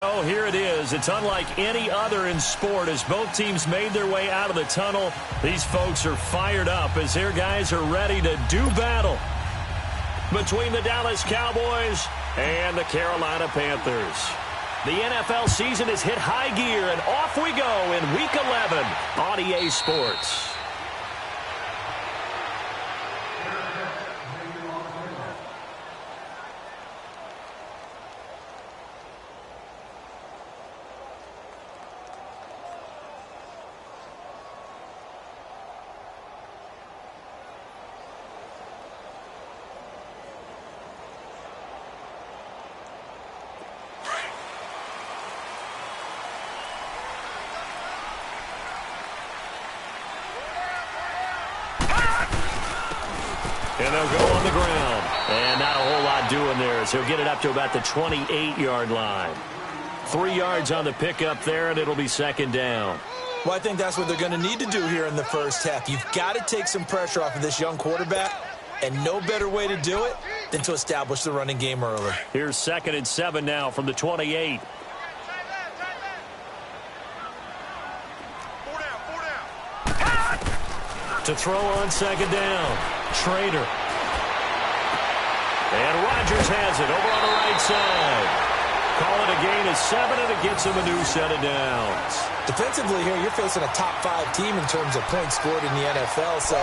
Oh, here it is. It's unlike any other in sport as both teams made their way out of the tunnel. These folks are fired up as their guys are ready to do battle between the Dallas Cowboys and the Carolina Panthers. The NFL season has hit high gear, and off we go in Week 11 on EA Sports. And they'll go on the ground. And not a whole lot doing there as he'll get it up to about the 28-yard line. 3 yards on the pickup there, and it'll be second down. Well, I think that's what they're going to need to do here in the first half. You've got to take some pressure off of this young quarterback, and no better way to do it than to establish the running game early. Here's 2nd and 7 now from the 28. To throw on second down. Trader. And Rodgers has it over on the right side. Call it a gain of 7, and it gets him a new set of downs. Defensively here, you're facing a top-5 team in terms of points scored in the NFL. So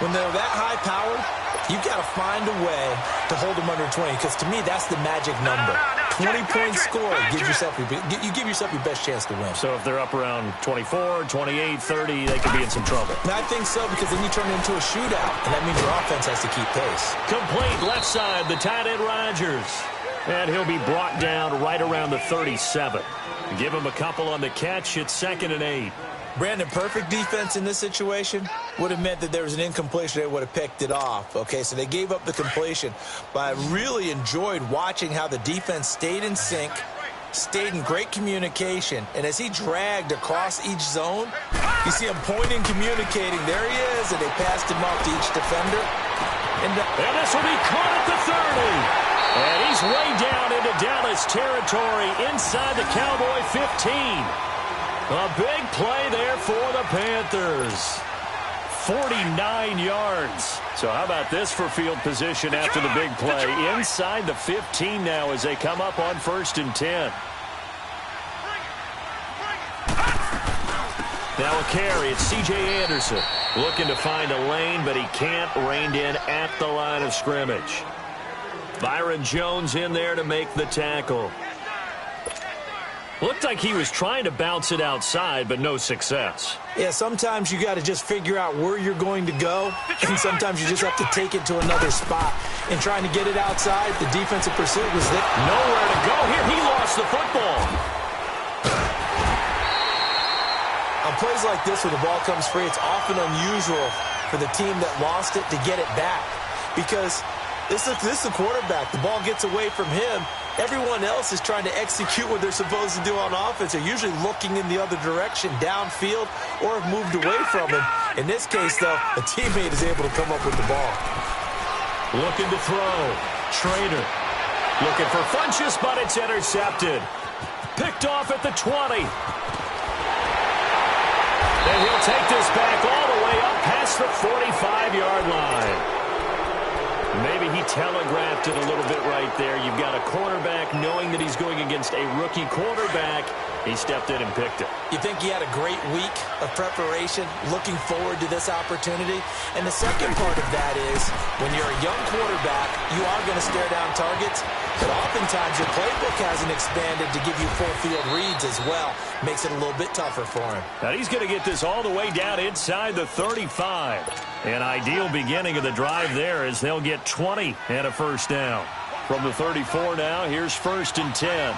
when they're that high-powered, you've got to find a way to hold them under 20, because to me, that's the magic number. 20-point score, you give yourself your best chance to win. So if they're up around 24, 28, 30, they could be in some trouble. And I think so, because then you turn it into a shootout, and that means your offense has to keep pace. Complete left side, the tight end Rodgers. And he'll be brought down right around the 37. Give him a couple on the catch. It's 2nd and 8. Brandon, perfect defense in this situation would have meant that there was an incompletion. They would have picked it off. Okay, so they gave up the completion. But I really enjoyed watching how the defense stayed in sync, stayed in great communication. And as he dragged across each zone, you see him pointing, communicating. There he is, and they passed him off to each defender. And this will be caught at the 30. And he's way down into Dallas territory inside the Cowboy 15. A big play there for the Panthers. 49 yards. So how about this for field position after the big play? Inside the 15 now as they come up on 1st and 10. Now a carry. It's C.J. Anderson looking to find a lane, but he can't. Reined in at the line of scrimmage. Byron Jones in there to make the tackle. Looked like he was trying to bounce it outside, but no success. Yeah, sometimes you got to just figure out where you're going to go, and sometimes you just have to take it to another spot. In trying to get it outside, the defensive pursuit was there. Nowhere to go here. He lost the football. On plays like this where the ball comes free, it's often unusual for the team that lost it to get it back, because this is the quarterback. The ball gets away from him. Everyone else is trying to execute what they're supposed to do on offense. They're usually looking in the other direction, downfield, or have moved away from him. In this case, though, a teammate is able to come up with the ball. Looking to throw. Trader. Looking for Funchess, but it's intercepted. Picked off at the 20. And he'll take this back all the way up past the 45-yard line. Maybe he telegraphed it a little bit right there. You've got a cornerback knowing that he's going against a rookie quarterback. He stepped in and picked it. You think he had a great week of preparation, looking forward to this opportunity? And the second part of that is, when you're a young quarterback, you are going to stare down targets, but oftentimes your playbook hasn't expanded to give you full field reads as well. Makes it a little bit tougher for him. Now he's going to get this all the way down inside the 35. An ideal beginning of the drive there as they'll get 20 and a first down. From the 34 now, here's 1st and 10.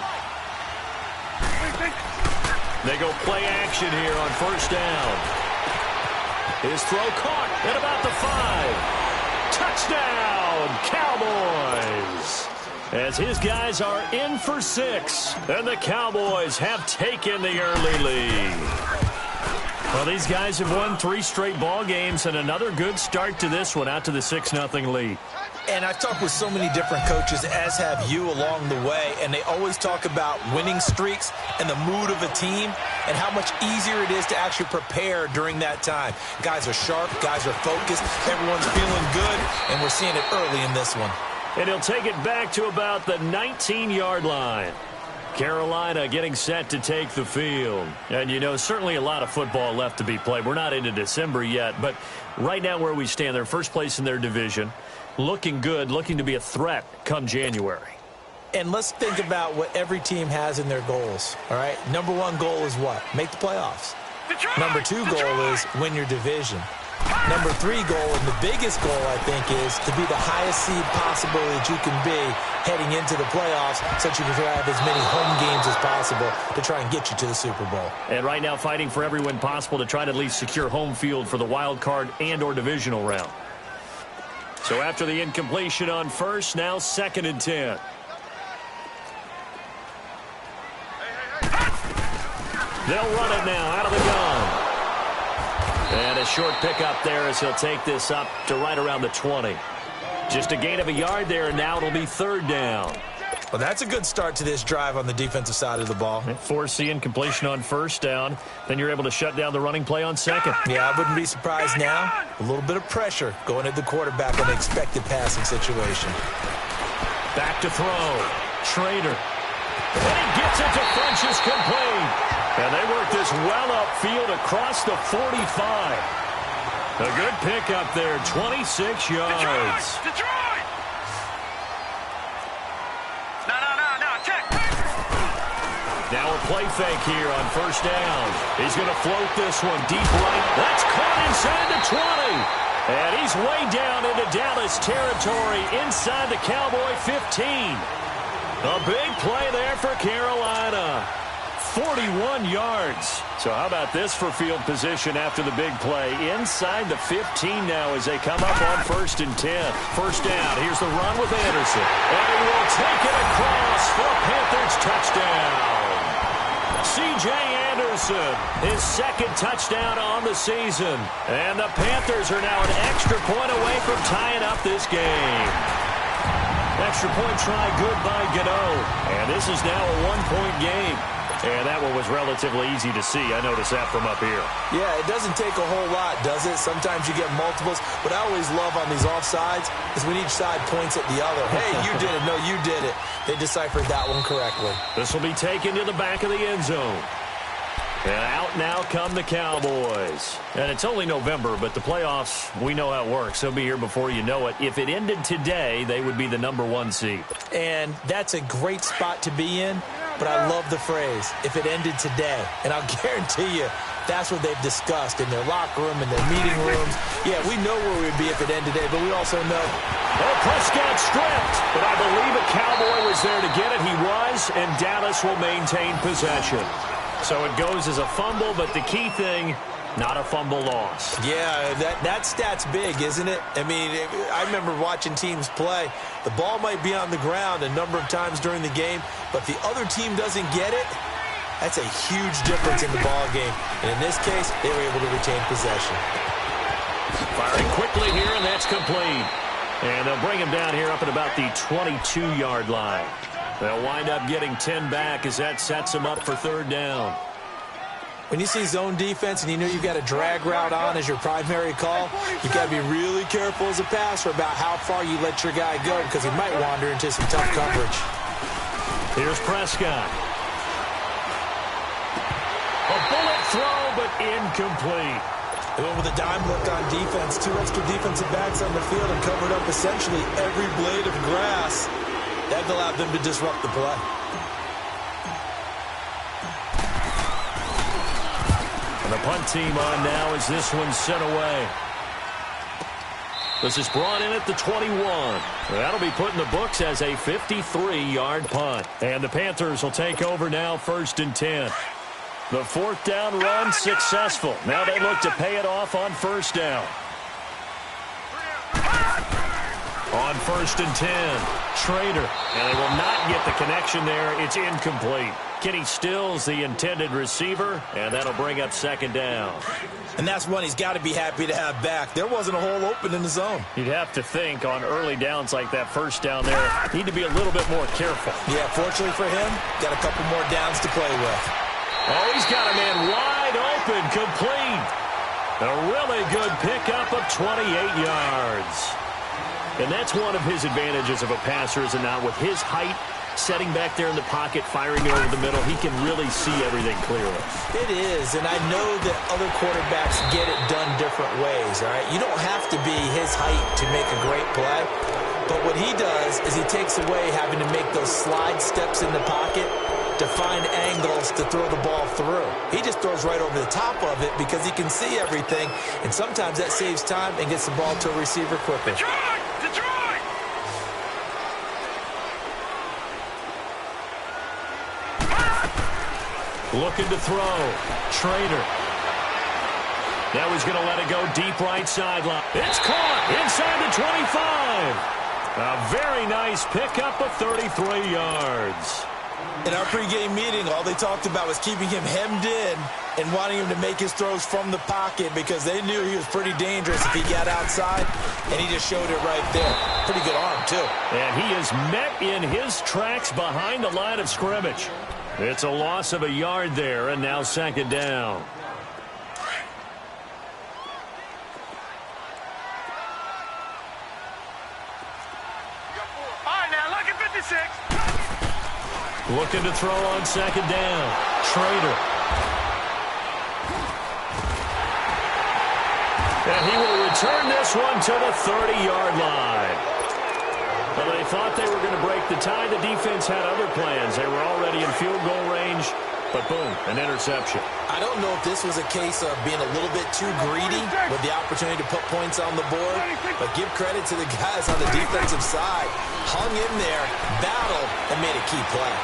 They go play action here on 1st down. His throw caught at about the 5. Touchdown, Cowboys! As his guys are in for 6, and the Cowboys have taken the early lead. Well, these guys have won 3 straight ball games, and another good start to this one, out to the 6-0 lead. And I've talked with so many different coaches, as have you, along the way, and they always talk about winning streaks and the mood of a team and how much easier it is to actually prepare during that time. Guys are sharp, guys are focused, everyone's feeling good, and we're seeing it early in this one. And he'll take it back to about the 19-yard line. Carolina getting set to take the field. And, you know, certainly a lot of football left to be played. We're not into December yet, but right now where we stand, they're first place in their division. Looking good, looking to be a threat come January. And let's think about what every team has in their goals, all right? Number 1 goal is what? Make the playoffs. Number 2 goal is win your division. Number 3 goal, and the biggest goal, I think, is to be the highest seed possible that you can be heading into the playoffs, so that you can have as many home games as possible to try and get you to the Super Bowl. And right now fighting for every win possible to try to at least secure home field for the wild card and or divisional round. So after the incompletion on first, now 2nd and 10. They'll run it now out of the gun. And a short pickup there as he'll take this up to right around the 20. Just a gain of a yard there, and now it'll be 3rd down. Well, that's a good start to this drive on the defensive side of the ball. Force the incompletion on 1st down. Then you're able to shut down the running play on 2nd. Yeah, I wouldn't be surprised now. A little bit of pressure going at the quarterback on an expected passing situation. Back to throw. Schrader. And he gets it to Funchess, complete. And they work this well upfield across the 45. A good pickup there, 26 yards. Detroit! No, check. Now a play fake here on 1st down. He's going to float this one deep right. That's caught inside the 20. And he's way down into Dallas territory inside the Cowboy 15. A big play there for Carolina. 41 yards. So how about this for field position after the big play? Inside the 15 now as they come up on 1st and 10. 1st down. Here's the run with Anderson. And he will take it across for a Panthers touchdown. C.J. Anderson, his 2nd touchdown on the season. And the Panthers are now an extra point away from tying up this game. Extra point try good by Gano. And this is now a 1-point game. And that one was relatively easy to see. I noticed that from up here. Yeah, it doesn't take a whole lot, does it? Sometimes you get multiples. What I always love on these offsides is when each side points at the other. Hey, you did it. No, you did it. They deciphered that one correctly. This will be taken to the back of the end zone. And out now come the Cowboys. And it's only November, but the playoffs, we know how it works. They'll be here before you know it. If it ended today, they would be the number 1 seed. And that's a great spot to be in. But I love the phrase, if it ended today. And I'll guarantee you, that's what they've discussed in their locker room, in their meeting rooms. Yeah, we know where we'd be if it ended today, but we also know. Oh, Prescott stripped. But I believe a Cowboy was there to get it. He was, and Dallas will maintain possession. So it goes as a fumble, but the key thing, not a fumble loss. Yeah, that stat's big, isn't it? I mean, I remember watching teams play. The ball might be on the ground a number of times during the game, but if the other team doesn't get it, that's a huge difference in the ball game. And in this case, they were able to retain possession. Firing quickly here, and that's complete. And they'll bring him down here up at about the 22-yard line. They'll wind up getting 10 back as that sets them up for 3rd down. When you see zone defense and you know you've got a drag route on as your primary call, you've got to be really careful as a passer about how far you let your guy go because he might wander into some tough coverage. Here's Prescott. A bullet throw, but incomplete. They went with a dime look on defense. 2 extra defensive backs on the field and covered up essentially every blade of grass. That allowed them to disrupt the play. And the punt team on now as this one's sent away. This is brought in at the 21. That'll be put in the books as a 53-yard punt. And the Panthers will take over now 1st and 10. The 4th down run successful. Now they look to pay it off on 1st down. On 1st and 10, Trader. And they will not get the connection there. It's incomplete. Kenny Stills, the intended receiver, and that'll bring up 2nd down. And that's one he's got to be happy to have back. There wasn't a hole open in the zone. You'd have to think on early downs like that 1st down there, need to be a little bit more careful. Yeah, fortunately for him, got a couple more downs to play with. Oh, he's got a man wide open, complete. A really good pickup of 28 yards. And that's one of his advantages of a passer, is it not? With his height, setting back there in the pocket, firing it over the middle, he can really see everything clearly. It is, and I know that other quarterbacks get it done different ways, all right? You don't have to be his height to make a great play, but what he does is he takes away having to make those slide steps in the pocket to find angles to throw the ball through. He just throws right over the top of it because he can see everything, and sometimes that saves time and gets the ball to a receiver quicker. Detroit! Looking to throw. Trader. Now he's going to let it go deep right sideline. It's caught inside the 25. A very nice pickup of 33 yards. In our pregame meeting, all they talked about was keeping him hemmed in and wanting him to make his throws from the pocket because they knew he was pretty dangerous if he got outside, and he just showed it right there. Pretty good arm, too. And he is met in his tracks behind the line of scrimmage. It's a loss of a yard there, and now 2nd down. All right, now, look at 56. Looking to throw on 2nd down. Trader. And he will return this one to the 30-yard line. Well, they thought they were going to break the tie. The defense had other plans. They were already in field goal range, but boom, an interception. I don't know if this was a case of being a little bit too greedy with the opportunity to put points on the board, but give credit to the guys on the defensive side. Hung in there, battled, and made a key play.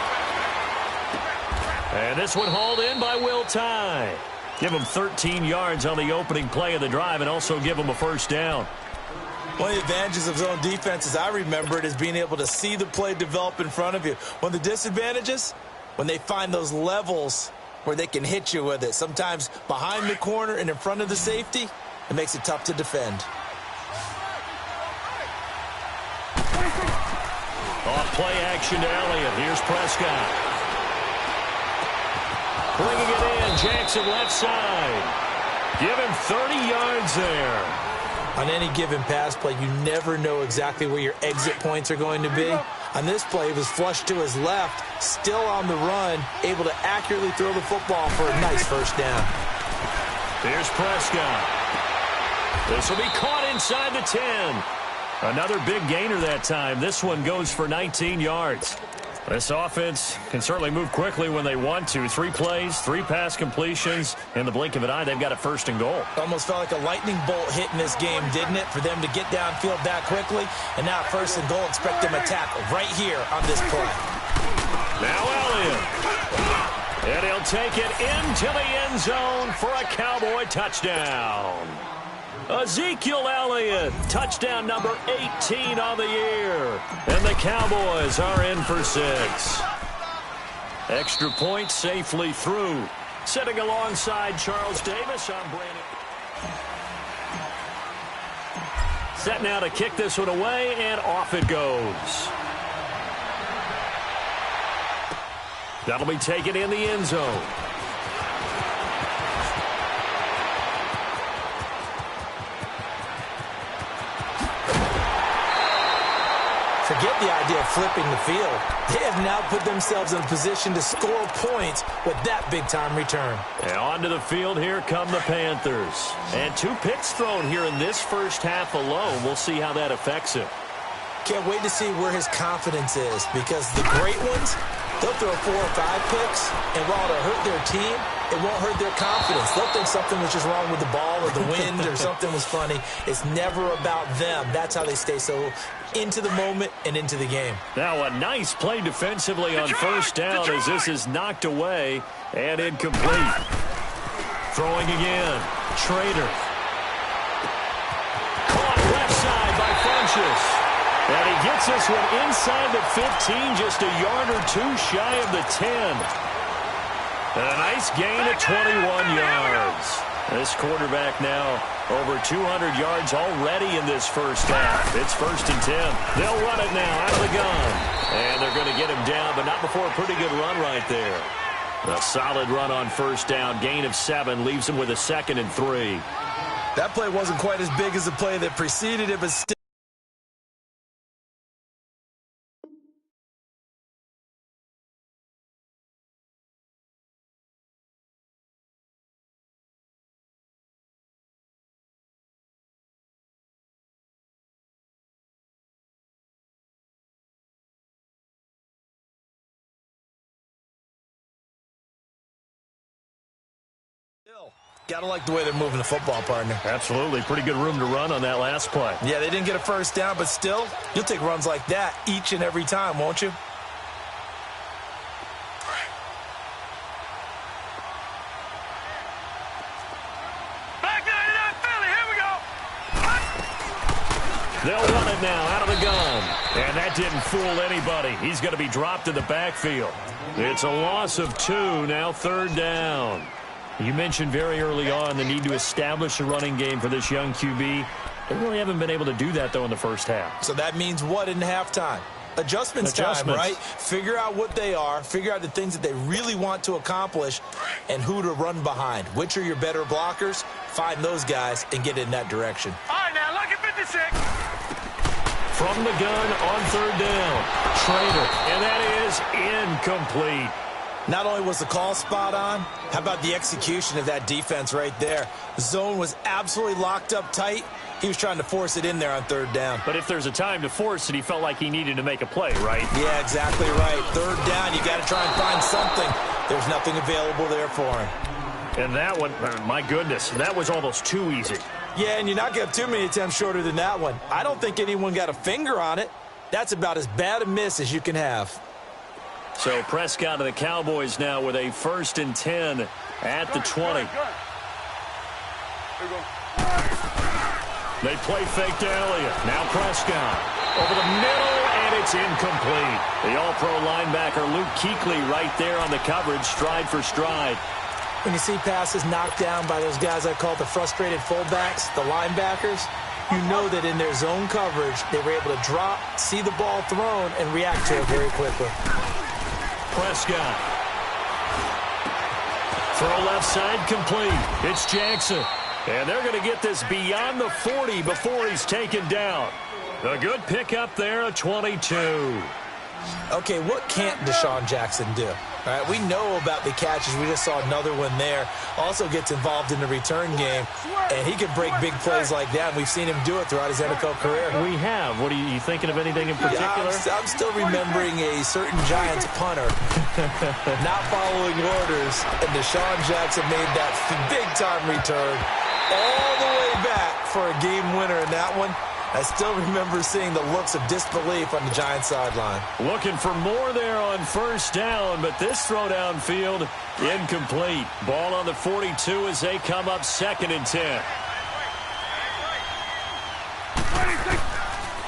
And this one hauled in by Will Tye. Give him 13 yards on the opening play of the drive and also give him a 1st down. One of the advantages of zone defense, as I remember it, is being able to see the play develop in front of you. One of the disadvantages, when they find those levels where they can hit you with it. Sometimes behind the corner and in front of the safety, it makes it tough to defend. Off play action to Elliott. Here's Prescott. Bringing it in, Jackson left side. Give him 30 yards there. On any given pass play, you never know exactly where your exit points are going to be. On this play, it was flushed to his left, still on the run, able to accurately throw the football for a nice 1st down. Here's Prescott. This will be caught inside the 10. Another big gainer that time. This one goes for 19 yards. This offense can certainly move quickly when they want to. 3 plays, 3 pass completions. In the blink of an eye, they've got a 1st and goal. Almost felt like a lightning bolt hit in this game, didn't it? For them to get downfield that quickly. And now 1st and goal, expect them to tackle right here on this play. Now Elliott. And he'll take it into the end zone for a Cowboy touchdown. Ezekiel Elliott, touchdown number 18 on the year. And the Cowboys are in for 6. Extra point safely through. Sitting alongside Charles Davis, I'm Brandon. Set now to kick this one away, and off it goes. That'll be taken in the end zone. Forget the idea of flipping the field. They have now put themselves in a position to score points with that big-time return. And onto the field, here come the Panthers. And 2 picks thrown here in this 1st half alone. We'll see how that affects him. Can't wait to see where his confidence is, because the great ones, they'll throw 4 or 5 picks, and while it'll hurt their team, it won't hurt their confidence. They'll think something was just wrong with the ball or the wind or something was funny. It's never about them. That's how they stay so into the moment and into the game. Now a nice play defensively on 1st down as this is knocked away and incomplete. Throwing again. Trader. Caught left side by Funchess. And he gets this one inside the 15, just a yard or two shy of the 10. A nice gain of 21 yards. This quarterback now over 200 yards already in this first half. It's 1st and 10. They'll run it now out of the gun. And they're going to get him down, but not before a pretty good run right there. A solid run on 1st down. Gain of 7 leaves him with a 2nd and 3. That play wasn't quite as big as the play that preceded it, but still. Got to like the way they're moving the football, partner. Absolutely. Pretty good room to run on that last play. Yeah, they didn't get a 1st down, but still, you'll take runs like that each and every time, won't you? Back 99 Philly, here we go. They'll run it now out of the gun. And that didn't fool anybody. He's going to be dropped in the backfield. It's a loss of 2, now 3rd down. You mentioned very early on the need to establish a running game for this young QB. They really haven't been able to do that, though, in the first half. So that means what in halftime? Adjustments time, right? Figure out what they are, figure out the things that they really want to accomplish, and who to run behind. Which are your better blockers? Find those guys and get in that direction. All right, now, look at 56. From the gun on 3rd down. Trader, and that is incomplete. Not only was the call spot on, how about the execution of that defense right there? The zone was absolutely locked up tight. He was trying to force it in there on 3rd down. But if there's a time to force it, he felt like he needed to make a play, right? Yeah, exactly right. 3rd down, you got to try and find something. There's nothing available there for him. And that one, my goodness, that was almost too easy. Yeah, and you're not going to have too many attempts shorter than that one. I don't think anyone got a finger on it. That's about as bad a miss as you can have. So Prescott and the Cowboys now with a 1st and 10 at the 20. They play fake to Elliott. Now Prescott over the middle, and it's incomplete. The all-pro linebacker Luke Kuechly right there on the coverage, stride for stride. When you see passes knocked down by those guys I call the frustrated fullbacks, the linebackers, you know that in their zone coverage, they were able to drop, see the ball thrown, and react to it very quickly. Prescott. Throw left side complete. It's Jackson. And they're going to get this beyond the 40 before he's taken down. A good pickup there, a 22. Okay, what can't Deshaun Jackson do? All right, we know about the catches. We just saw another one there. Also gets involved in the return game, and he can break big plays like that. And we've seen him do it throughout his NFL career. We have. What are you thinking of anything in particular? Yeah, I'm still remembering a certain Giants punter not following orders, and Deshaun Jackson made that big-time return all the way back for a game winner in that one. I still remember seeing the looks of disbelief on the Giants sideline. Looking for more there on 1st down, but this throw downfield incomplete. Ball on the 42 as they come up 2nd and 10.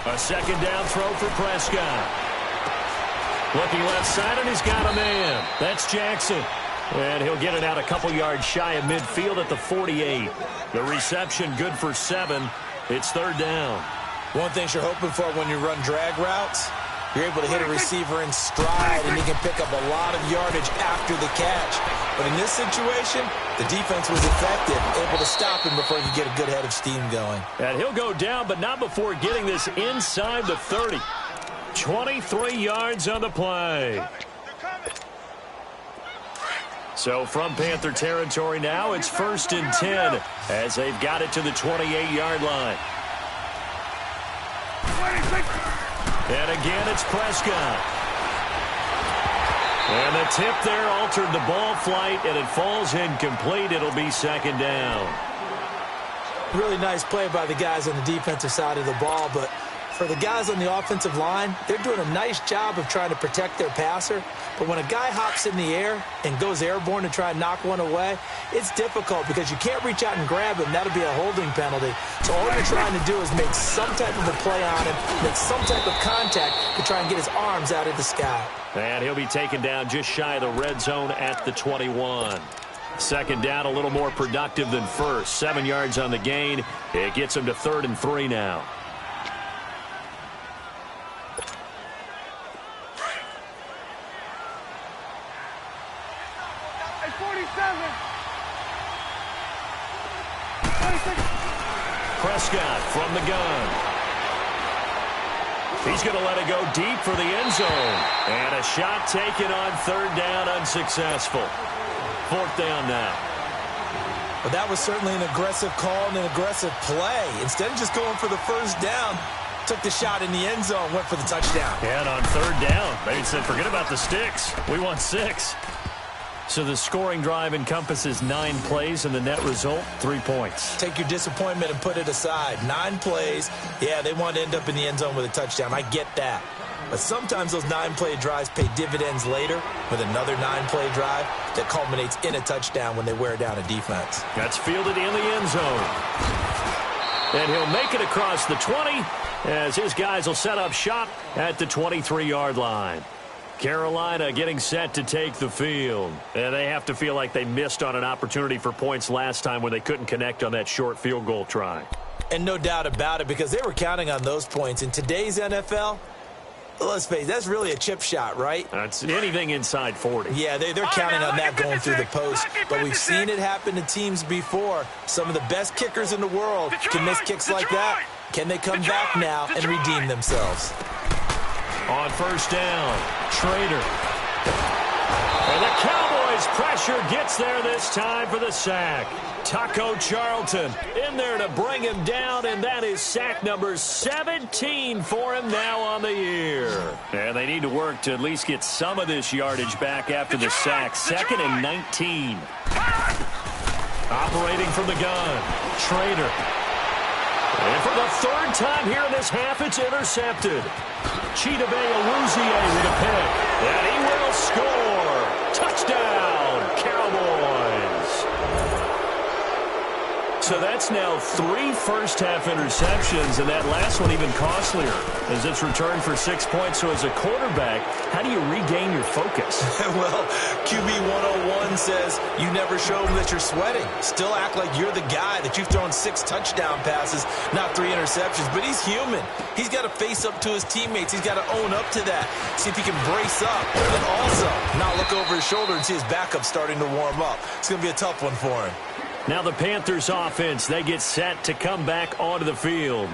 A 2nd down throw for Prescott. Looking left side, and he's got a man. That's Jackson. And he'll get it out a couple yards shy of midfield at the 48. The reception good for 7. It's 3rd down. One thing you're hoping for when you run drag routes, you're able to hit a receiver in stride, and he can pick up a lot of yardage after the catch. But in this situation, the defense was effective, able to stop him before he could get a good head of steam going. And he'll go down, but not before getting this inside the 30. 23 yards on the play. So from Panther territory now, it's 1st and 10 as they've got it to the 28-yard line. And again, it's Prescott. And the tip there altered the ball flight, and it falls incomplete. It'll be 2nd down. Really nice play by the guys on the defensive side of the ball, but For the guys on the offensive line, they're doing a nice job of trying to protect their passer. But when a guy hops in the air and goes airborne to try and knock one away, it's difficult because you can't reach out and grab him. That'll be a holding penalty. So all you're trying to do is make some type of a play on him, make some type of contact to try and get his arms out of the sky. And he'll be taken down just shy of the red zone at the 21. Second down, a little more productive than first. 7 yards on the gain. It gets him to 3rd and 3 now. Prescott from the gun. He's going to let it go deep for the end zone. And a shot taken on 3rd down, unsuccessful. 4th down now. But that was certainly an aggressive call and an aggressive play. Instead of just going for the first down, took the shot in the end zone, went for the touchdown. And on 3rd down, they said, forget about the sticks. We want 6. So the scoring drive encompasses 9 plays, and the net result, 3 points. Take your disappointment and put it aside. 9 plays. Yeah, they want to end up in the end zone with a touchdown. I get that. But sometimes those 9-play drives pay dividends later with another 9-play drive that culminates in a touchdown when they wear down a defense. That's fielded in the end zone. And he'll make it across the 20 as his guys will set up shop at the 23-yard line. Carolina getting set to take the field. And they have to feel like they missed on an opportunity for points last time when they couldn't connect on that short field goal try. And no doubt about it, because they were counting on those points. In today's NFL, let's face it, that's really a chip shot, right? That's anything inside 40. Yeah, they're counting on that going through the post. But we've seen it happen to teams before. Some of the best kickers in the world can miss kicks like that. Can they come back now and redeem themselves? On 1st down, Trader. And the Cowboys pressure gets there this time for the sack. Taco Charlton in there to bring him down, and that is sack number 17 for him now on the year. And they need to work to at least get some of this yardage back after the sack. 2nd and 19. Operating from the gun, Trader. And for the 3rd time here in this half, it's intercepted. Chidobe Awuzie with a pick. And he will score. Touchdown, Cowboys. So that's now 3 first-half interceptions, and that last one even costlier as it's returned for 6 points. So as a quarterback, how do you regain your focus? Well, QB 101 says you never show them that you're sweating. Still act like you're the guy, that you've thrown 6 touchdown passes, not 3 interceptions. But he's human. He's got to face up to his teammates. He's got to own up to that. See if he can brace up. And also not look over his shoulder and see his backup starting to warm up. It's going to be a tough one for him. Now the Panthers offense, they get set to come back onto the field.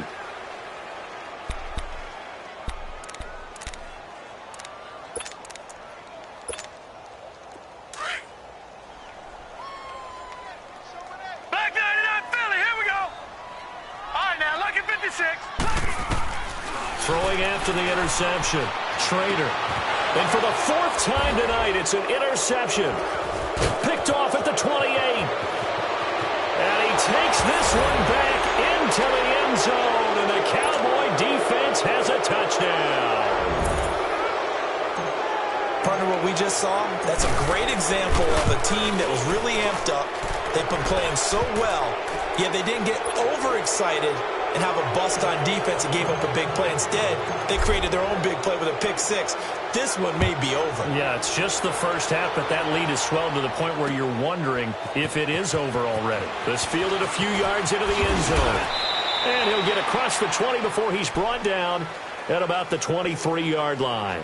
Back 99 Philly, here we go. All right, now, lucky 56. Throwing after the interception, Trader. And for the 4th time tonight, it's an interception. Picked off at the 28. And he takes this one back into the end zone, and the Cowboy defense has a touchdown. Partner, what we just saw, that's a great example of a team that was really amped up. They've been playing so well, yet they didn't get overexcited and have a bust on defense and gave up a big play. Instead, they created their own big play with a pick 6. This one may be over. Yeah, it's just the first half, but that lead has swelled to the point where you're wondering if it is over already. This fielded a few yards into the end zone. And he'll get across the 20 before he's brought down at about the 23-yard line.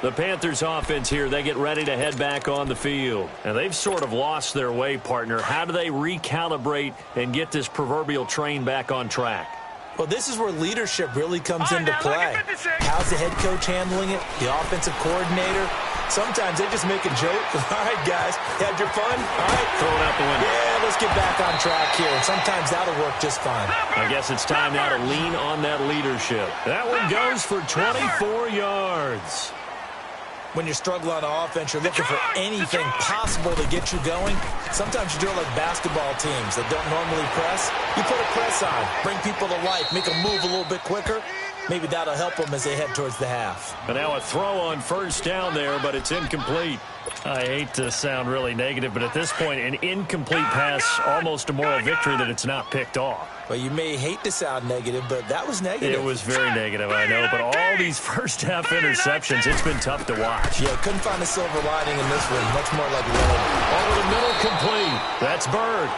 The Panthers offense here, they get ready to head back on the field. And they've sort of lost their way, partner. How do they recalibrate and get this proverbial train back on track? Well, this is where leadership really comes into play. How's the head coach handling it? The offensive coordinator? Sometimes they just make a joke. All right, guys, you had your fun? All right. Throw it out the window. Yeah, let's get back on track here. And sometimes that'll work just fine. I guess it's time now to lean on that leadership. That one goes for 24 yards. When you're struggling on offense, you're looking for anything possible to get you going. Sometimes you do it like basketball teams that don't normally press. You put a press on, bring people to life, make them move a little bit quicker. maybe that'll help them as they head towards the half. And now a throw on first down there, but it's incomplete. I hate to sound really negative, but at this point, an incomplete pass, almost a moral victory that it's not picked off. Well, you may hate to sound negative, but that was negative. It was very negative, I know, but all these first-half interceptions, it's been tough to watch. Yeah, couldn't find a silver lining in this one. Much more like lead. Over the middle, complete. That's Bird.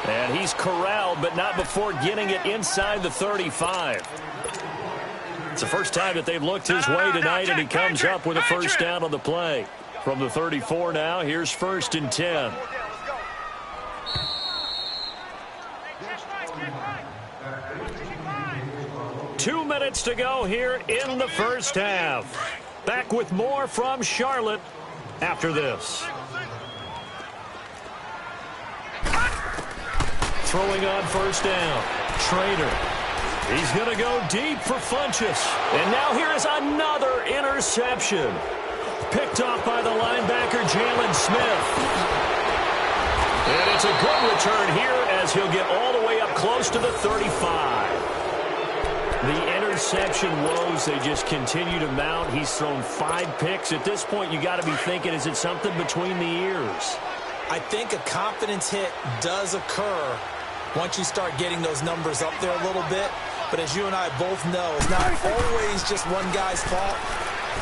And he's corralled, but not before getting it inside the 35. It's the first time that they've looked his way tonight, and he comes up with a first down on the play. From the 34 now, here's 1st and 10. Two minutes to go here in the first half. Back with more from Charlotte after this. Throwing on first down. Trader. He's going to go deep for Funchess. And now here is another interception. Picked off by the linebacker, Jalen Smith. And it's a good return here as he'll get all the way up close to the 35. The interception woes, they just continue to mount. He's thrown 5 picks. At this point, you got to be thinking, is it something between the ears? I think a confidence hit does occur once you start getting those numbers up there a little bit. But as you and I both know, it's not always just one guy's fault.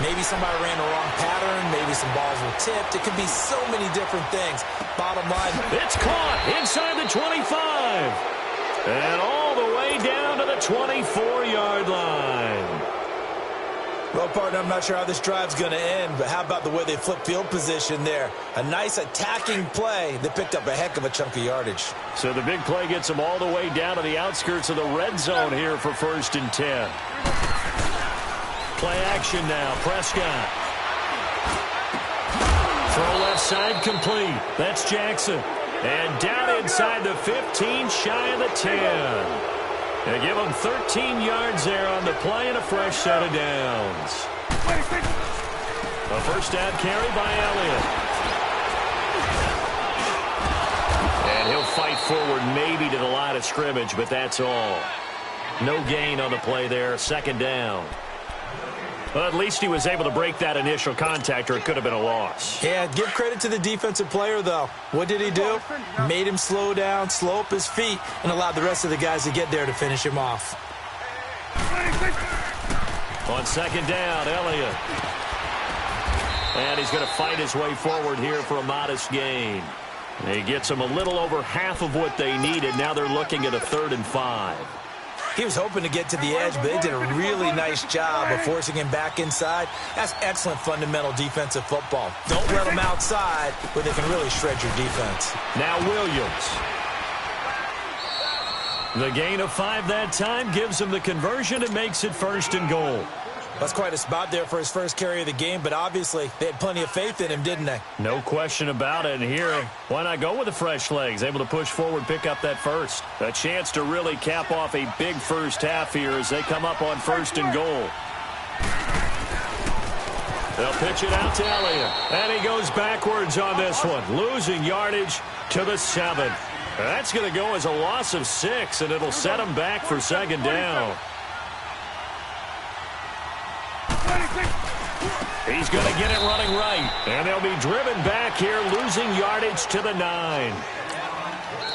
Maybe somebody ran the wrong pattern. Maybe some balls were tipped. It could be so many different things. Bottom line, it's caught inside the 25. And all the way down to the 24-yard line. Well, partner, I'm not sure how this drive's going to end, but how about the way they flip field position there? A nice attacking play that picked up a heck of a chunk of yardage. So the big play gets them all the way down to the outskirts of the red zone here for 1st and 10. Play action now. Prescott. Throw left side complete. That's Jackson. And down inside the 15, shy of the 10. They give him 13 yards there on the play and a fresh set of downs. A first down carry by Elliott. And he'll fight forward maybe to the line of scrimmage, but that's all. No gain on the play there. 2nd down. Well, at least he was able to break that initial contact, or it could have been a loss. Yeah, give credit to the defensive player, though. What did he do? Made him slow down, slow up his feet, and allowed the rest of the guys to get there to finish him off. On 2nd down, Elliott. And he's going to fight his way forward here for a modest gain. He gets them a little over half of what they needed. Now they're looking at a 3rd and 5. He was hoping to get to the edge, but they did a really nice job of forcing him back inside. That's excellent fundamental defensive football. Don't let them outside where they can really shred your defense. Now Williams. The gain of 5 that time gives him the conversion and makes it 1st and goal. That's quite a spot there for his first carry of the game, but obviously they had plenty of faith in him, didn't they? No question about it. And here, why not go with the fresh legs? Able to push forward, pick up that first. A chance to really cap off a big first half here as they come up on 1st and goal. They'll pitch it out to Elliott. And he goes backwards on this one, losing yardage to the 7. That's going to go as a loss of 6, and it'll set him back for 2nd down. He's going to get it running right. And they'll be driven back here, losing yardage to the 9.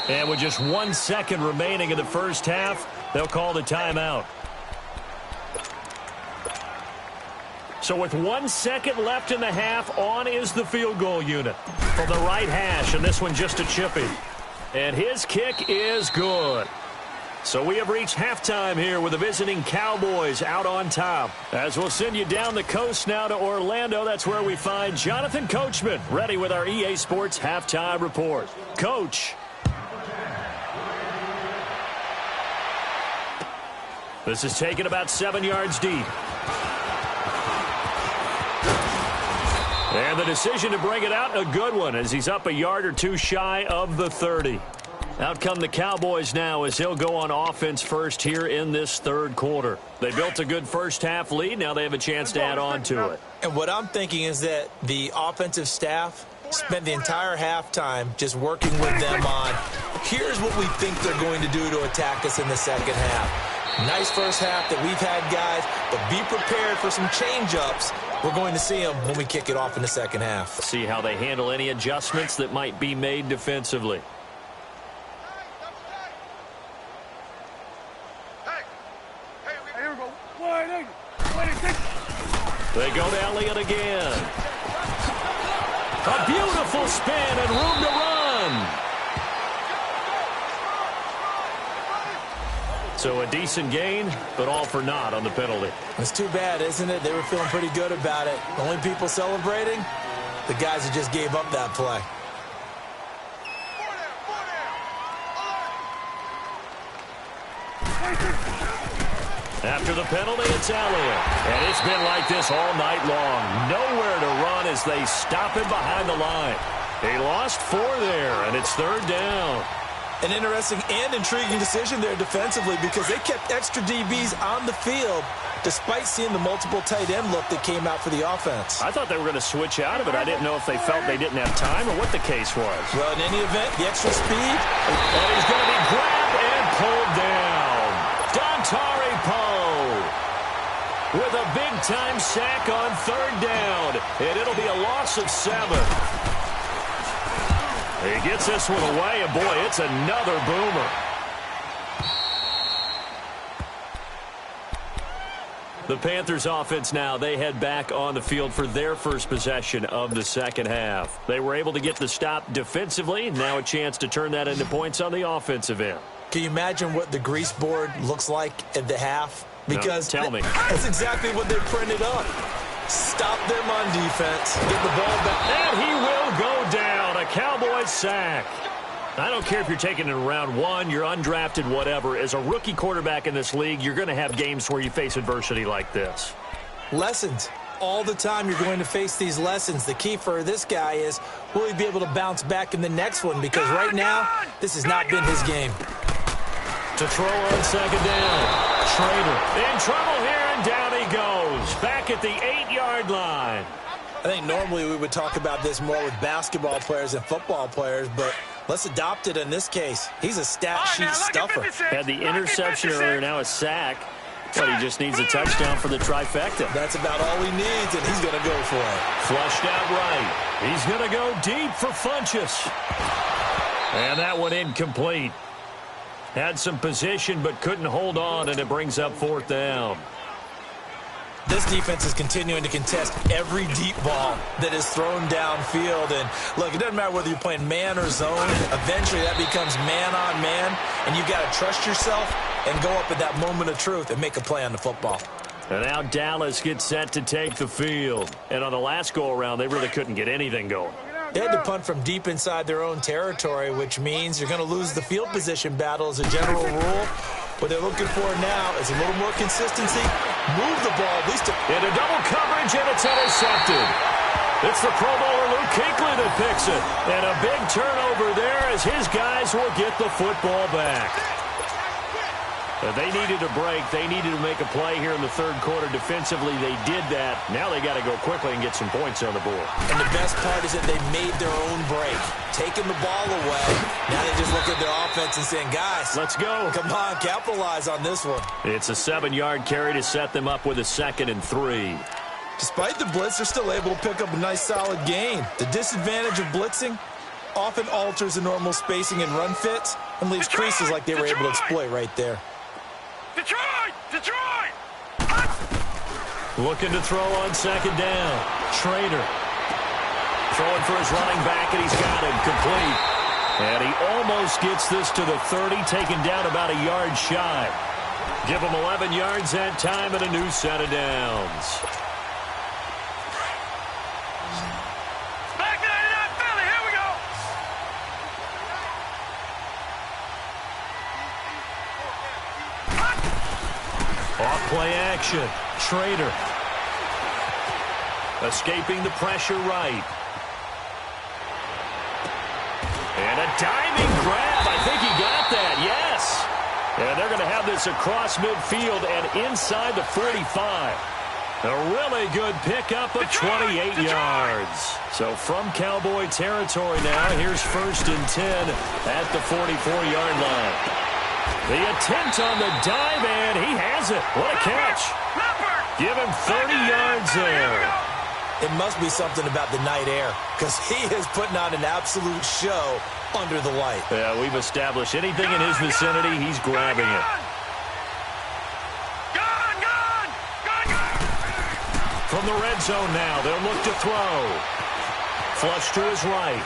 And with just 1 second remaining in the first half, they'll call the timeout. So with 1 second left in the half, on is the field goal unit from the right hash, and this one just a chippy. And his kick is good. So we have reached halftime here with the visiting Cowboys out on top. As we'll send you down the coast now to Orlando, that's where we find Jonathan Coachman ready with our EA Sports Halftime Report. Coach. This is taken about 7 yards deep. And the decision to bring it out, a good one, as he's up a yard or two shy of the 30. Out come the Cowboys now as they'll go on offense first here in this 3rd quarter. They built a good first half lead. Now they have a chance to add on to it. And what I'm thinking is that the offensive staff spent the entire halftime just working with them on, here's what we think they're going to do to attack us in the second half. Nice first half that we've had, guys, but be prepared for some change-ups. We're going to see them when we kick it off in the second half. See how they handle any adjustments that might be made defensively. They go to Elliott again. A beautiful spin and room to run. So a decent gain, but all for naught on the penalty. It's too bad, isn't it? They were feeling pretty good about it. The only people celebrating, the guys who just gave up that play. After the penalty, it's Elliott. And it's been like this all night long. Nowhere to run as they stop him behind the line. They lost 4 there, and it's third down. An interesting and intriguing decision there defensively because they kept extra DBs on the field despite seeing the multiple tight end look that came out for the offense. I thought they were going to switch out of it. I didn't know if they felt they didn't have time or what the case was. Well, in any event, the extra speed. And he's going to be grabbed and pulled down. Dontari Poe with a big-time sack on third down. And it'll be a loss of 7. He gets this one away, and boy, it's another boomer. The Panthers offense now, they head back on the field for their first possession of the second half. They were able to get the stop defensively, now a chance to turn that into points on the offensive end. Can you imagine what the grease board looks like at the half? Because no, tell me. That's exactly what they printed up. Stop them on defense, get the ball back. And he will go down, a Cowboys sack. I don't care if you're taking it in round 1, you're undrafted, whatever. As a rookie quarterback in this league, you're going to have games where you face adversity like this. Lessons. All the time you're going to face these lessons. The key for this guy is, will he be able to bounce back in the next one? Because right now, this has not been his game. To throw on second down. Schrader in trouble here, and down he goes. Back at the 8-yard line. I think normally we would talk about this more with basketball players and football players, but let's adopt it in this case. He's a stat sheet stuffer. Had the interception earlier, now a sack. But he just needs a touchdown for the trifecta. That's about all he needs, and he's going to go for it. Flushed out right. He's going to go deep for Funchess. And that one incomplete. Had some position but couldn't hold on, and it brings up 4th down. This defense is continuing to contest every deep ball that is thrown downfield. And, look, it doesn't matter whether you're playing man or zone. Eventually that becomes man-on-man, and you've got to trust yourself and go up at that moment of truth and make a play on the football. And now Dallas gets set to take the field. And on the last go-around, they really couldn't get anything going. They had to punt from deep inside their own territory, which means you're going to lose the field position battle as a general rule. What they're looking for now is a little more consistency. Move the ball at least. Into double coverage, and it's intercepted. It's the Pro Bowler Luke Kuechly that picks it. And a big turnover there as his guys will get the football back. They needed a break. They needed to make a play here in the third quarter. Defensively, they did that. Now they got to go quickly and get some points on the board. And the best part is that they made their own break. Taking the ball away. Now they just look at their offense and saying, guys, let's go. Come on, capitalize on this one. It's a 7-yard carry to set them up with a 2nd and 3. Despite the blitz, they're still able to pick up a nice solid gain. The disadvantage of blitzing often alters the normal spacing and run fits and leaves creases like they were able to exploit right there. Detroit! Looking to throw on second down. Schrader throwing for his running back, and he's got him complete. And he almost gets this to the 30, taken down about a yard shy. Give him 11 yards that time and a new set of downs. Back 99 Philly, here we go! Off play action. Schrader escaping the pressure right. And a diving grab. I think he got that. Yes. And they're going to have this across midfield and inside the 45. A really good pickup of 28 yards. So from Cowboy territory now, here's 1st and 10 at the 44-yard line. The attempt on the dive, and he has it. What a catch. Give him 30 yards there. It must be something about the night air, because he is putting on an absolute show under the light. Yeah, we've established anything in his vicinity, he's grabbing it. From the red zone now, they'll look to throw. Flush to his right.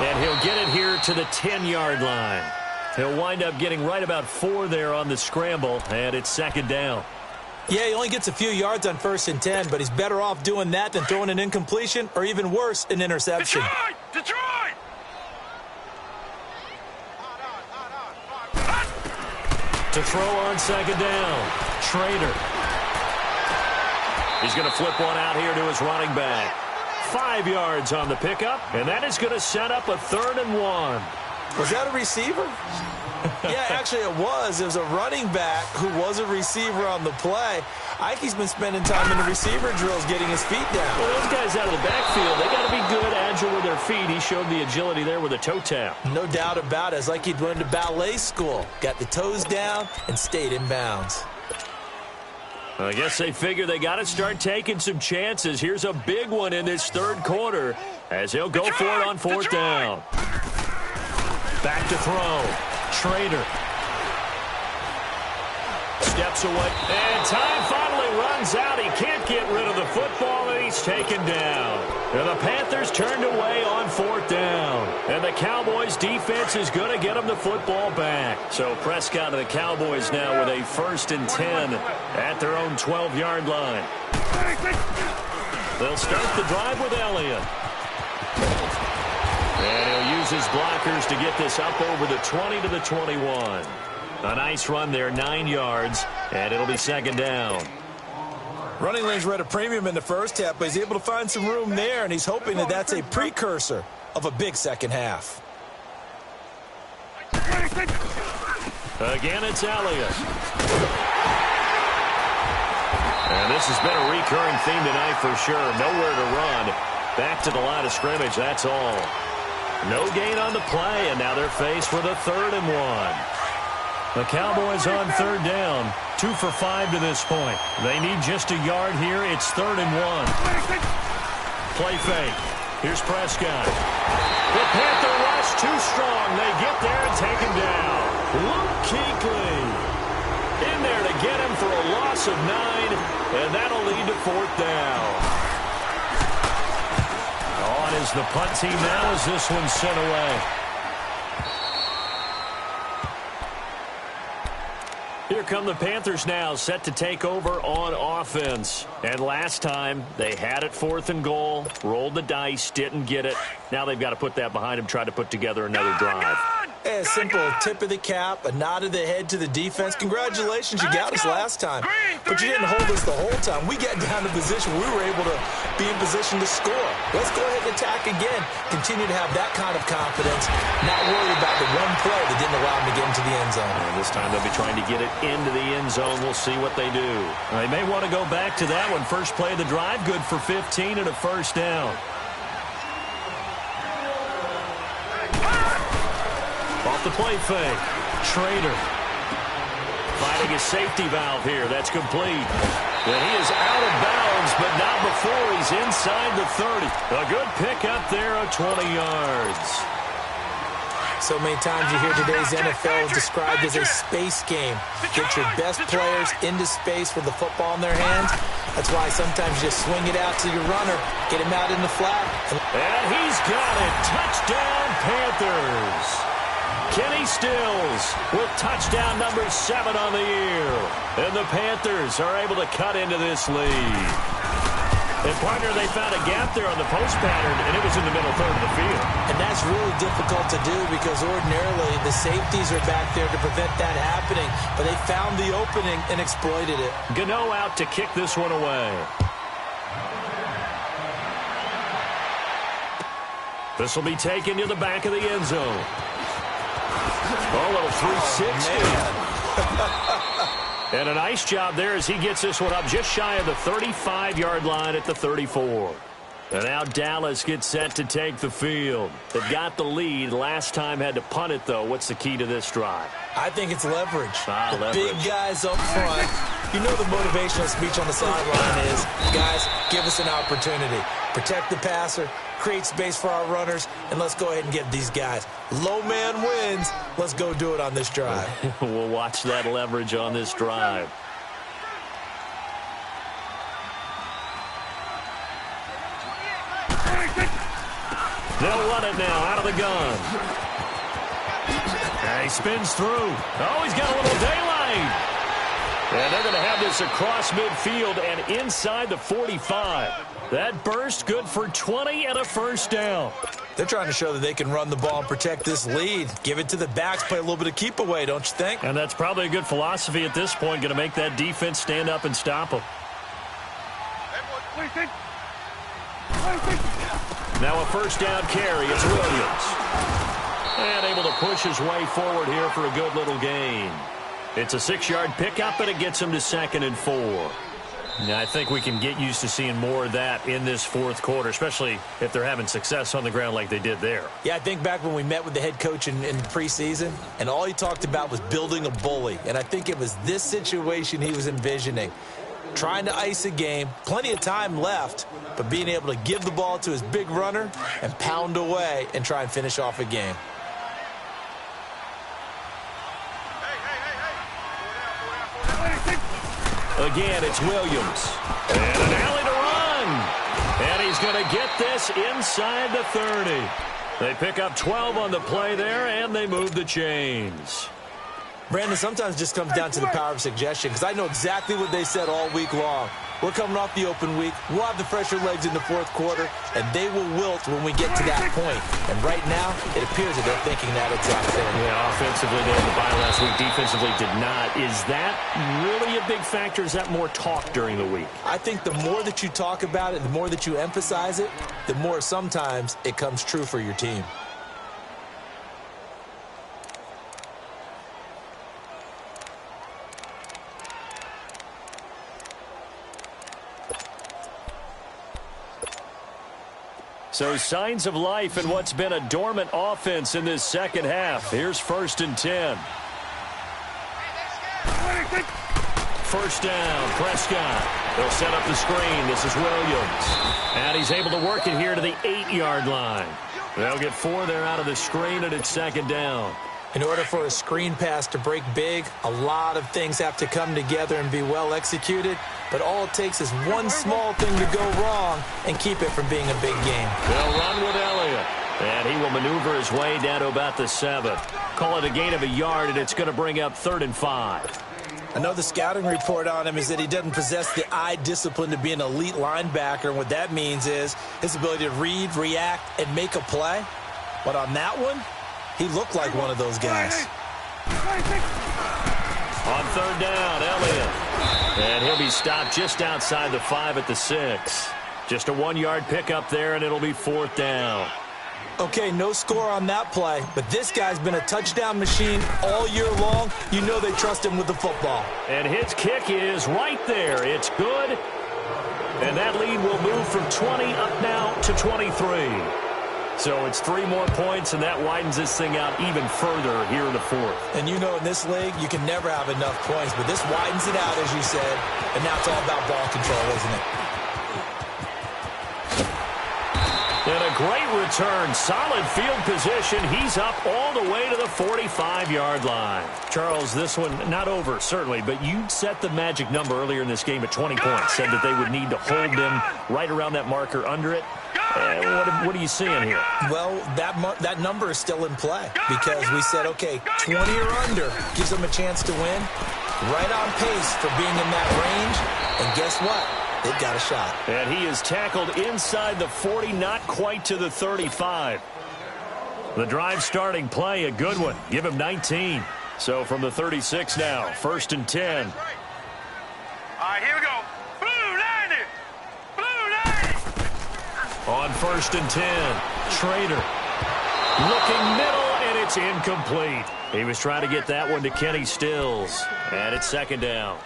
And he'll get it here to the 10-yard line. He'll wind up getting right about 4 there on the scramble, and it's second down. Yeah, he only gets a few yards on 1st and 10, but he's better off doing that than throwing an incompletion or even worse, an interception. Detroit! To throw on second down, Schrader. He's going to flip one out here to his running back. 5 yards on the pickup, and that is going to set up a 3rd and 1. Was that a receiver? Yeah, actually it was. It was a running back who was a receiver on the play. I think he's been spending time in the receiver drills getting his feet down. Well, those guys out of the backfield, they got to be good, agile with their feet. He showed the agility there with a toe tap. No doubt about it. It's like he'd went to ballet school. Got the toes down and stayed in bounds. I guess they figure they got to start taking some chances. Here's a big one in this 3rd quarter as he'll go for it on 4th down. Back to throw. Schrader. Steps away. And time finally runs out. He can't get rid of the football, and he's taken down. And the Panthers turned away on 4th down. And the Cowboys' defense is going to get them the football back. So Prescott and the Cowboys now with a 1st and 10 at their own 12-yard line. They'll start the drive with Elliott. And he'll use his blockers to get this up over the 20 to the 21. A nice run there, 9 yards, and it'll be second down. Running lanes were at a premium in the first half, but he's able to find some room there, and he's hoping that that's a precursor of a big second half. Again, it's Elliott. And this has been a recurring theme tonight for sure. Nowhere to run. Back to the line of scrimmage, that's all. No gain on the play, and now they're faced with a 3rd and 1. The Cowboys on 3rd down, 2 for 5 to this point. They need just a yard here. It's 3rd and 1. Play fake. Here's Prescott. The Panther rush too strong. They get there and take him down. Luke Kuechly in there to get him for a loss of 9, and that'll lead to 4th down. On is the punt team now as this one's sent away. Here come the Panthers now, set to take over on offense. And last time, they had it 4th and goal, rolled the dice, didn't get it. Now they've got to put that behind them, try to put together another drive. A simple tip of the cap, a nod of the head to the defense. Congratulations, you got us last time. But you didn't hold us the whole time. We got down to position. We were able to be in position to score. Let's go ahead and attack again. Continue to have that kind of confidence. Not worry about the one play that didn't allow them to get into the end zone. And this time they'll be trying to get it into the end zone. We'll see what they do. They may want to go back to that one. First play of the drive, good for 15 and a 1st down. Off the play fake. Schrader. Finding his safety valve here. That's complete. And he is out of bounds, but not before he's inside the 30. A good pickup there of 20 yards. So many times you hear today's NFL described as a space game. Get your best players into space with the football in their hands. That's why sometimes you just swing it out to your runner, get him out in the flat. And he's got it. Touchdown, Panthers. Kenny Stills with touchdown number 7 on the year. And the Panthers are able to cut into this lead. And, partner, they found a gap there on the post pattern, and it was in the middle third of the field. And that's really difficult to do because ordinarily the safeties are back there to prevent that happening. But they found the opening and exploited it. Gano out to kick this one away. This will be taken to the back of the end zone. Oh, little 360. And a nice job there as he gets this one up just shy of the 35-yard line at the 34. And now Dallas gets set to take the field. They've got the lead. Last time had to punt it, though. What's the key to this drive? I think it's leverage. Leverage. Big guys up front. You know the motivational speech on the sideline is, guys, give us an opportunity. Protect the passer, create space for our runners, and let's go ahead and get these guys. Low man wins. Let's go do it on this drive. We'll watch that leverage on this drive. They'll run it now out of the gun. And he spins through. Oh, he's got a little daylight. And they're going to have this across midfield and inside the 45. That burst good for 20 and a first down. They're trying to show that they can run the ball and protect this lead. Give it to the backs, play a little bit of keep away, don't you think? And that's probably a good philosophy at this point, going to make that defense stand up and stop them. Now a first down carry. It's Williams. And able to push his way forward here for a good little gain. It's a 6-yard pickup, and it gets him to 2nd and 4. Now, I think we can get used to seeing more of that in this fourth quarter, especially if they're having success on the ground like they did there. Yeah, I think back when we met with the head coach in preseason, and all he talked about was building a bully. And I think it was this situation he was envisioning. Trying to ice a game, plenty of time left, but being able to give the ball to his big runner and pound away and try and finish off a game. Again, it's Williams. And an alley to run. And he's going to get this inside the 30. They pick up 12 on the play there, and they move the chains. Brandon, sometimes it just comes down to the power of suggestion, because I know exactly what they said all week long. We're coming off the open week. We'll have the fresher legs in the fourth quarter, and they will wilt when we get to that point. And right now, it appears that they're thinking that exact thing. Yeah, offensively, they had the bye last week. Defensively, did not. Is that really a big factor? Is that more talk during the week? I think the more that you talk about it, the more that you emphasize it, the more sometimes it comes true for your team. So signs of life in what's been a dormant offense in this second half. Here's 1st and 10. First down, Prescott. They'll set up the screen. This is Williams. And he's able to work it here to the 8-yard line. They'll get 4 there out of the screen, and it's 2nd down. In order for a screen pass to break big, a lot of things have to come together and be well executed. But all it takes is one small thing to go wrong and keep it from being a big game. They'll run with Elliott. And he will maneuver his way down to about the 7. Call it a gain of a yard, and it's going to bring up 3rd and 5. I know the scouting report on him is that he doesn't possess the eye discipline to be an elite linebacker. And what that means is his ability to read, react, and make a play. But on that one, he looked like one of those guys. On 3rd down, Elliott. And he'll be stopped just outside the 5 at the 6. Just a 1-yard pickup there, and it'll be 4th down. Okay, no score on that play, but this guy's been a touchdown machine all year long. You know they trust him with the football. And his kick is right there. It's good. And that lead will move from 20 up now to 23. So it's 3 more points, and that widens this thing out even further here in the 4th. And you know in this league, you can never have enough points, but this widens it out, as you said, and now it's all about ball control, isn't it? And a great return. Solid field position. He's up all the way to the 45-yard line. Charles, this one not over, certainly, but you set the magic number earlier in this game at 20 points. Said that they would need to hold them right around that marker under it. What are you seeing here? Well, that number is still in play because we said, okay, 20 or under gives them a chance to win. Right on pace for being in that range. And guess what? They've got a shot. And he is tackled inside the 40, not quite to the 35. The drive starting play, a good one. Give him 19. So from the 36 now, 1st and 10. All right, here we go. Blue 90. Blue 90. On 1st and 10, Schrader. Looking middle, and it's incomplete. He was trying to get that one to Kenny Stills. And it's 2nd down.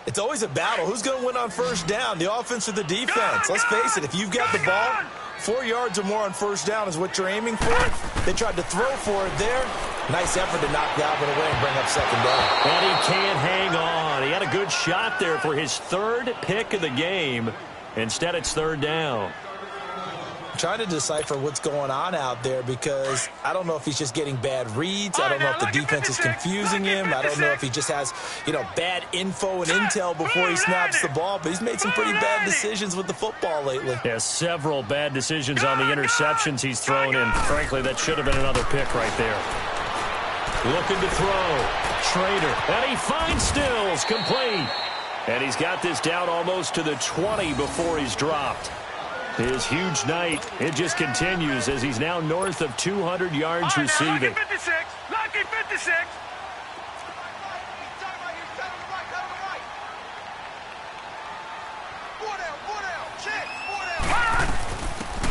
It's always a battle. Who's going to win on first down, the offense or the defense? Let's face it, if you've got the ball, 4 yards or more on first down is what you're aiming for. They tried to throw for it there. Nice effort to knock Galvin away and bring up second down. And he can't hang on. He had a good shot there for his third pick of the game. Instead, it's third down. I'm trying to decipher what's going on out there because I don't know if he's just getting bad reads. I don't know if the defense is confusing him. I don't know if he just has, bad info and intel before he snaps the ball. But he's made some pretty bad decisions with the football lately. Yeah, several bad decisions on the interceptions he's thrown in. Frankly, that should have been another pick right there. Looking to throw. Schrader. And he finds Stills. Complete. And he's got this down almost to the 20 before he's dropped. His huge night, it just continues as he's now north of 200 yards receiving. Lucky 56. Lucky 56.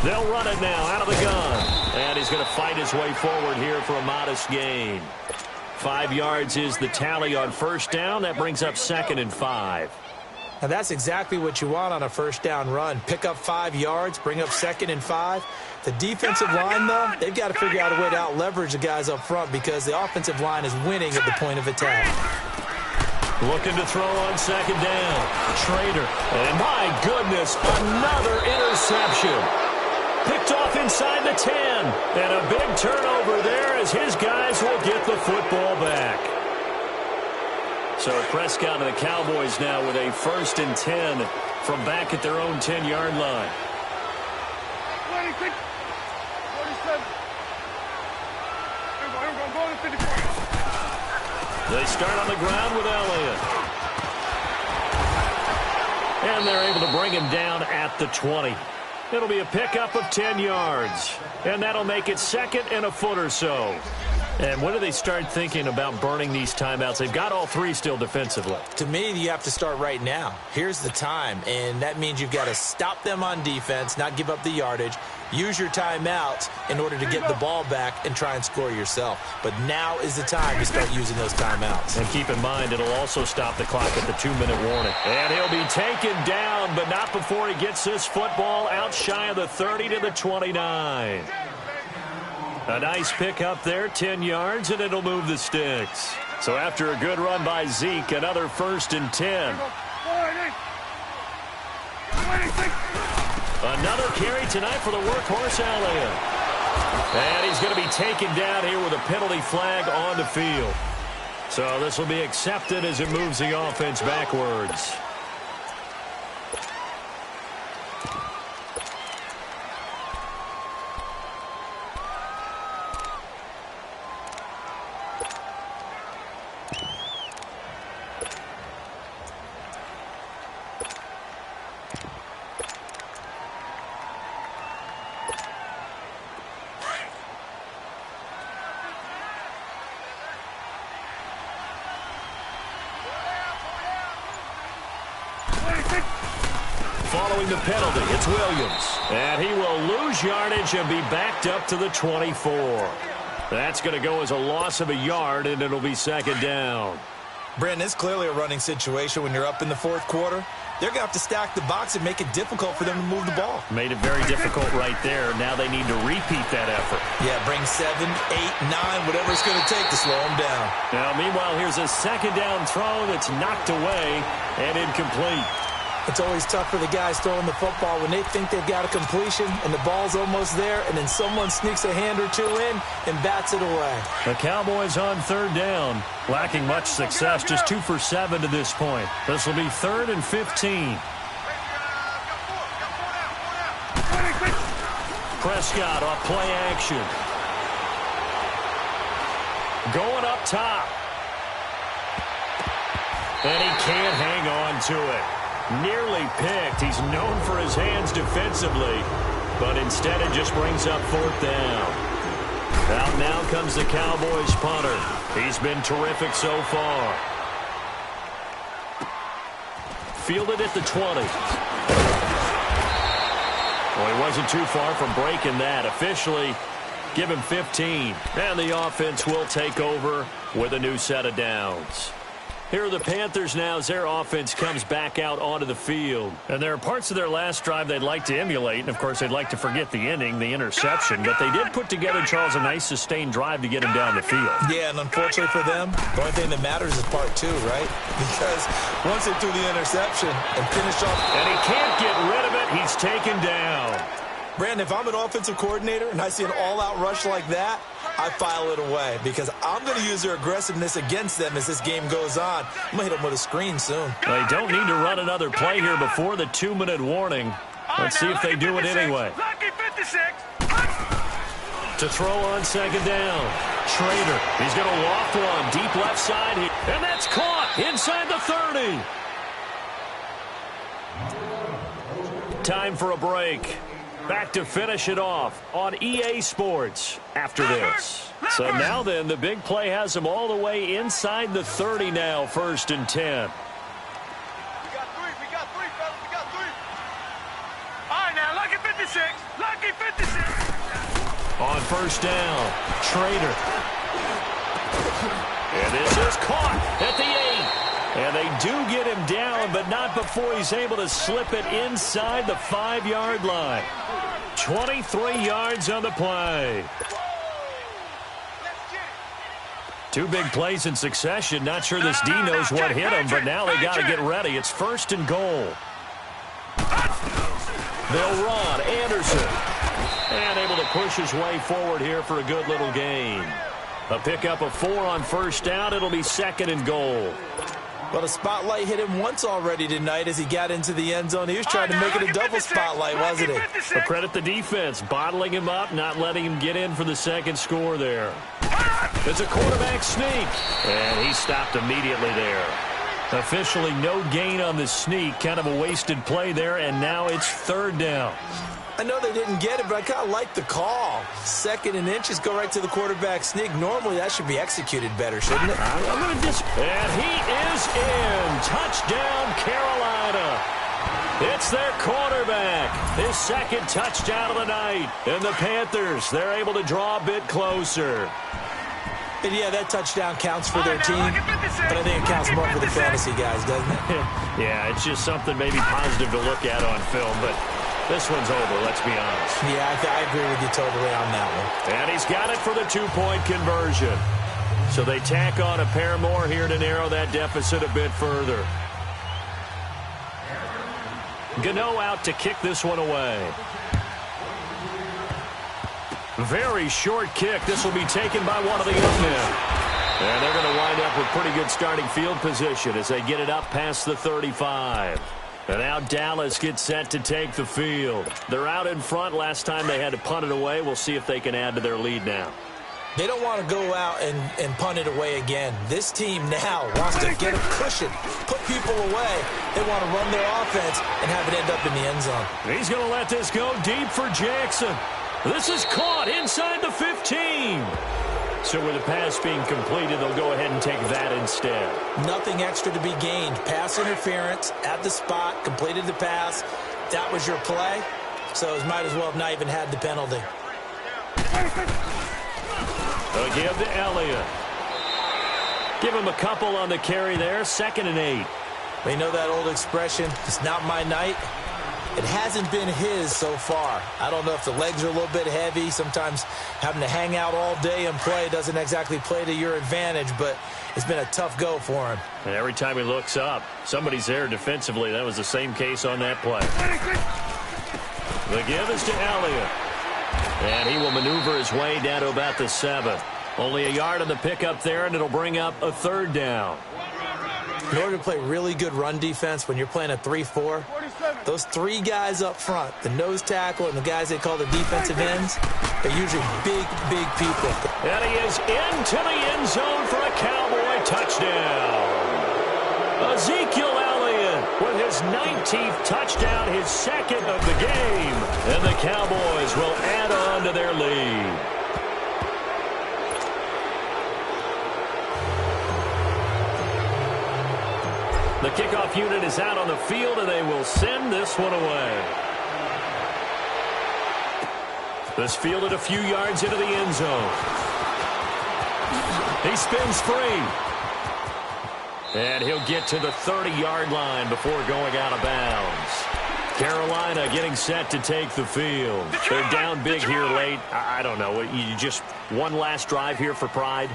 They'll run it now out of the gun. And he's going to fight his way forward here for a modest gain. 5 yards is the tally on first down. That brings up 2nd and 5. Now, that's exactly what you want on a first down run. Pick up 5 yards, bring up 2nd and 5. The defensive line, though, they've got to figure out a way to out-leverage the guys up front because the offensive line is winning at the point of attack. Looking to throw on second down. Schrader. And my goodness, another interception. Picked off inside the 10. And a big turnover there as his guys will get the football back. So Prescott and the Cowboys now with a 1st and 10 from back at their own 10-yard line. 26, 47. They start on the ground with Elliott. And they're able to bring him down at the 20. It'll be a pickup of 10 yards. And that'll make it 2nd and a foot or so. And when do they start thinking about burning these timeouts? They've got all 3 still defensively. To me, you have to start right now. Here's the time, and that means you've got to stop them on defense, not give up the yardage, use your timeouts in order to get the ball back and try and score yourself. But now is the time to start using those timeouts. And keep in mind, it'll also stop the clock at the 2-minute warning. And he'll be taken down, but not before he gets this football out shy of the 30 to the 29. A nice pick up there, 10 yards, and it'll move the sticks. So after a good run by Zeke, another 1st and 10. Another carry tonight for the workhorse Elliott. And he's going to be taken down here with a penalty flag on the field. So this will be accepted as it moves the offense backwards. Following the penalty, it's Williams. And he will lose yardage and be backed up to the 24. That's going to go as a loss of a yard, and it'll be 2nd down. Brandon, it's clearly a running situation when you're up in the 4th quarter. They're going to have to stack the box and make it difficult for them to move the ball. Made it very difficult right there. Now they need to repeat that effort. Yeah, bring 7, 8, 9, whatever it's going to take to slow them down. Now, meanwhile, here's a 2nd down throw that's knocked away and incomplete. It's always tough for the guys throwing the football when they think they've got a completion and the ball's almost there, and then someone sneaks a hand or 2 in and bats it away. The Cowboys on 3rd down, lacking much success, just 2 for 7 to this point. This will be 3rd and 15. Prescott off play action. Going up top. And he can't hang on to it. Nearly picked. He's known for his hands defensively, but instead it just brings up 4th down. Out now comes the Cowboys punter. He's been terrific so far. Fielded at the 20. Well, he wasn't too far from breaking that. Officially, give him 15. And the offense will take over with a new set of downs. Here are the Panthers now as their offense comes back out onto the field. And there are parts of their last drive they'd like to emulate. And, of course, they'd like to forget the ending, the interception. But they did put together, Charles, a nice sustained drive to get him down the field. Yeah, and unfortunately for them, the only thing that matters is part two, right? Because once they threw the interception and finished off... And he can't get rid of it. He's taken down. Brandon, if I'm an offensive coordinator and I see an all-out rush like that, I file it away because I'm going to use their aggressiveness against them as this game goes on. I'm going to hit them with a screen soon. They don't need to run another play here before the 2-minute warning. Let's see if they do it anyway. To throw on second down. Schrader, he's going to loft one deep left side here. And that's caught inside the 30. Time for a break. Back to finish it off on EA Sports after this. So now then, the big play has them all the way inside the 30 now, 1st and 10. We got three, fellas, we got three. All right, now, lucky 56, lucky 56. On first down, Schrader. And this is caught at the 8. And they do get him down, but not before he's able to slip it inside the 5-yard line. 23 yards on the play. Two big plays in succession. Not sure this D knows what hit him, but now they got to get ready. It's 1st and goal. They'll run. Anderson. And able to push his way forward here for a good little gain. A pickup of 4 on first down. It'll be 2nd and goal. Well, the spotlight hit him once already tonight as he got into the end zone. He was trying to make it a double spotlight, wasn't he? But credit the defense, bottling him up, not letting him get in for the second score there. It's a quarterback sneak, and he stopped immediately there. Officially no gain on the sneak, kind of a wasted play there, and now it's 3rd down. I know they didn't get it, but I kind of like the call. 2nd and inches, go right to the quarterback sneak. Normally, that should be executed better, shouldn't it? I'm going to and he is in. Touchdown, Carolina. It's their quarterback. His 2nd touchdown of the night. And the Panthers, they're able to draw a bit closer. And yeah, that touchdown counts for their team, but I think it counts more for the fantasy guys, doesn't it? Yeah, it's just something maybe positive to look at on film, but this one's over, let's be honest. Yeah, I agree with you totally on that one. And he's got it for the 2-point conversion. So they tack on a pair more here to narrow that deficit a bit further. Gano out to kick this one away. Very short kick. This will be taken by one of the young men. And they're going to wind up with pretty good starting field position as they get it up past the 35. And now Dallas gets set to take the field. They're out in front. Last time they had to punt it away. We'll see if they can add to their lead now. They don't want to go out and punt it away again. This team now wants to get a cushion, put people away. They want to run their offense and have it end up in the end zone. He's going to let this go deep for Jackson. This is caught inside the 15. So with the pass being completed, they'll go ahead and take that instead. Nothing extra to be gained. Pass interference at the spot, completed the pass. That was your play. So it might as well have not even had the penalty. They'll give to Elliott. Give him a couple on the carry there. 2nd and 8. We know that old expression, it's not my night. It hasn't been his so far. I don't know if the legs are a little bit heavy. Sometimes having to hang out all day and play doesn't exactly play to your advantage, but it's been a tough go for him. And every time he looks up, somebody's there defensively. That was the same case on that play. The give is to Elliott. And he will maneuver his way down to about the 7. Only a yard on the pickup there, and it'll bring up a 3rd down. In order to play really good run defense when you're playing a 3-4, those 3 guys up front, the nose tackle and the guys they call the defensive ends, they're usually big, big people. And he is into the end zone for a Cowboy touchdown. Ezekiel Elliott with his 19th touchdown, his 2nd of the game. And the Cowboys will add on to their lead. The kickoff unit is out on the field, and they will send this one away. This fielded a few yards into the end zone. He spins free. And he'll get to the 30-yard line before going out of bounds. Carolina getting set to take the field. They're down big here late. I don't know. You just one last drive here for pride?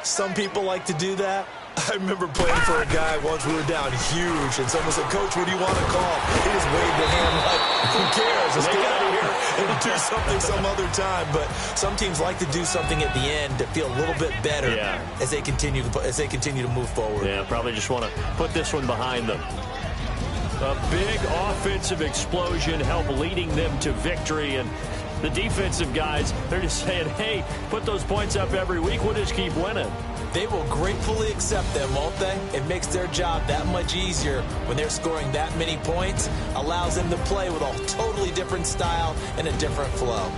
Some people like to do that. I remember playing for a guy once. We were down huge, and someone said, "Coach, what do you want to call?" He just waved the hand like, who cares? Let's get out of here and do something some other time. But some teams like to do something at the end to feel a little bit better as they continue to move forward. Yeah, probably just want to put this one behind them. A big offensive explosion helped leading them to victory, and the defensive guys, they're just saying, hey, put those points up every week. We'll just keep winning. They will gratefully accept them, won't they? It makes their job that much easier when they're scoring that many points. Allows them to play with a totally different style and a different flow.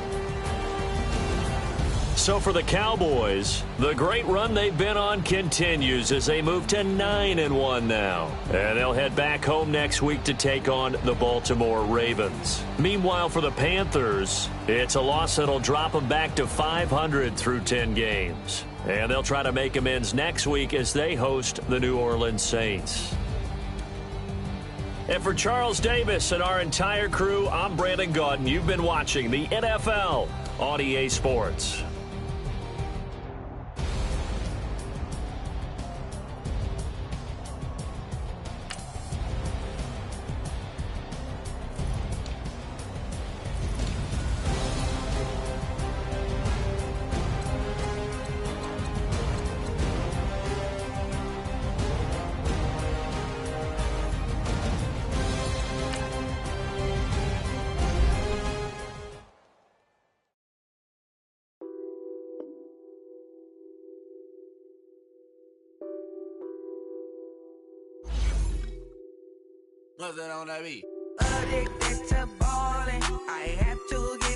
So for the Cowboys, the great run they've been on continues as they move to 9-1 now. And they'll head back home next week to take on the Baltimore Ravens. Meanwhile, for the Panthers, it's a loss that'll drop them back to 500 through 10 games. And they'll try to make amends next week as they host the New Orleans Saints. And for Charles Davis and our entire crew, I'm Brandon Gaudin. You've been watching the NFL on EA Sports. What's that on that beat? Addicted to ballin', I have to get